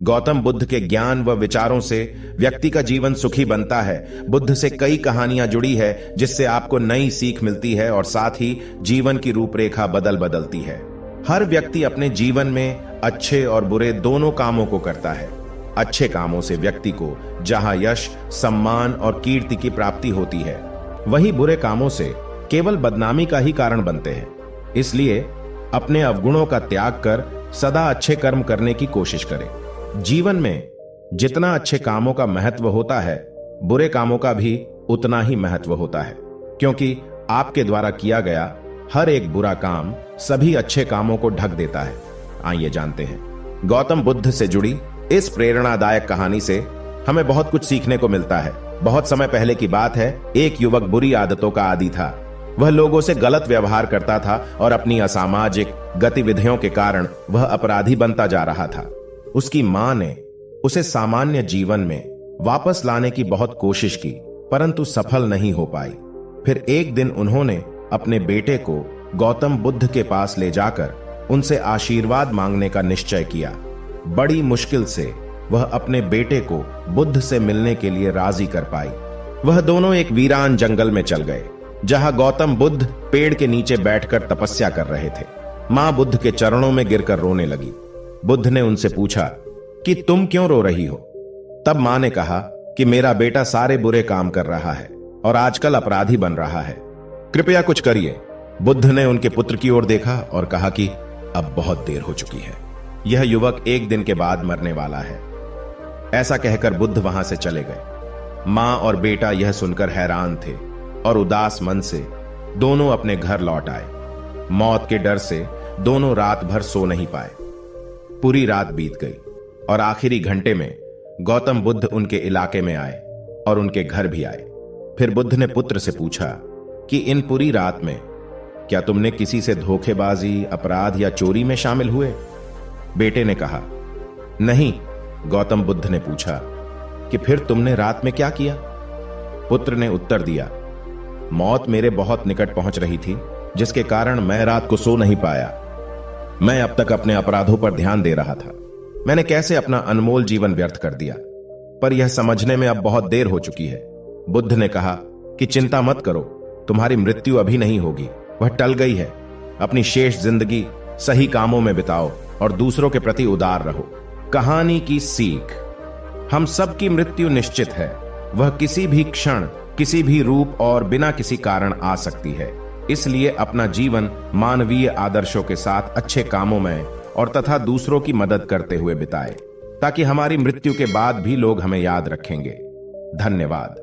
गौतम बुद्ध के ज्ञान व विचारों से व्यक्ति का जीवन सुखी बनता है। बुद्ध से कई कहानियां जुड़ी है जिससे आपको नई सीख मिलती है और साथ ही जीवन की रूपरेखा बदलती है। हर व्यक्ति अपने जीवन में अच्छे और बुरे दोनों कामों को करता है। अच्छे कामों से व्यक्ति को जहां यश, सम्मान और कीर्ति की प्राप्ति होती है, वहीं बुरे कामों से केवल बदनामी का ही कारण बनते हैं। इसलिए अपने अवगुणों का त्याग कर सदा अच्छे कर्म करने की कोशिश करें। जीवन में जितना अच्छे कामों का महत्व होता है, बुरे कामों का भी उतना ही महत्व होता है, क्योंकि आपके द्वारा किया गया हर एक बुरा काम सभी अच्छे कामों को ढक देता है। आइए जानते हैं गौतम बुद्ध से जुड़ी इस प्रेरणादायक कहानी से हमें बहुत कुछ सीखने को मिलता है। बहुत समय पहले की बात है, एक युवक बुरी आदतों का आदी था। वह लोगों से गलत व्यवहार करता था और अपनी असामाजिक गतिविधियों के कारण वह अपराधी बनता जा रहा था। उसकी मां ने उसे सामान्य जीवन में वापस लाने की बहुत कोशिश की, परंतु सफल नहीं हो पाई। फिर एक दिन उन्होंने अपने बेटे को गौतम बुद्ध के पास ले जाकर उनसे आशीर्वाद मांगने का निश्चय किया। बड़ी मुश्किल से वह अपने बेटे को बुद्ध से मिलने के लिए राजी कर पाई। वह दोनों एक वीरान जंगल में चल गए, जहां गौतम बुद्ध पेड़ के नीचे बैठकर तपस्या कर रहे थे। मां बुद्ध के चरणों में गिरकर रोने लगी। बुद्ध ने उनसे पूछा कि तुम क्यों रो रही हो? तब मां ने कहा कि मेरा बेटा सारे बुरे काम कर रहा है और आजकल अपराधी बन रहा है, कृपया कुछ करिए। बुद्ध ने उनके पुत्र की ओर देखा और कहा कि अब बहुत देर हो चुकी है, यह युवक एक दिन के बाद मरने वाला है। ऐसा कहकर बुद्ध वहां से चले गए। मां और बेटा यह सुनकर हैरान थे और उदास मन से दोनों अपने घर लौट आए। मौत के डर से दोनों रात भर सो नहीं पाए। पूरी रात बीत गई और आखिरी घंटे में गौतम बुद्ध उनके इलाके में आए और उनके घर भी आए। फिर बुद्ध ने पुत्र से पूछा कि इन पूरी रात में क्या तुमने किसी से धोखेबाजी, अपराध या चोरी में शामिल हुए? बेटे ने कहा, नहीं। गौतम बुद्ध ने पूछा कि फिर तुमने रात में क्या किया? पुत्र ने उत्तर दिया, मौत मेरे बहुत निकट पहुंच रही थी, जिसके कारण मैं रात को सो नहीं पाया। मैं अब तक अपने अपराधों पर ध्यान दे रहा था। मैंने कैसे अपना अनमोल जीवन व्यर्थ कर दिया, पर यह समझने में अब बहुत देर हो चुकी है। बुद्ध ने कहा कि चिंता मत करो, तुम्हारी मृत्यु अभी नहीं होगी, वह टल गई है। अपनी शेष जिंदगी सही कामों में बिताओ और दूसरों के प्रति उदार रहो। कहानी की सीख, हम सबकी मृत्यु निश्चित है। वह किसी भी क्षण, किसी भी रूप और बिना किसी कारण आ सकती है। इसलिए अपना जीवन मानवीय आदर्शों के साथ अच्छे कामों में और तथा दूसरों की मदद करते हुए बिताए, ताकि हमारी मृत्यु के बाद भी लोग हमें याद रखेंगे। धन्यवाद।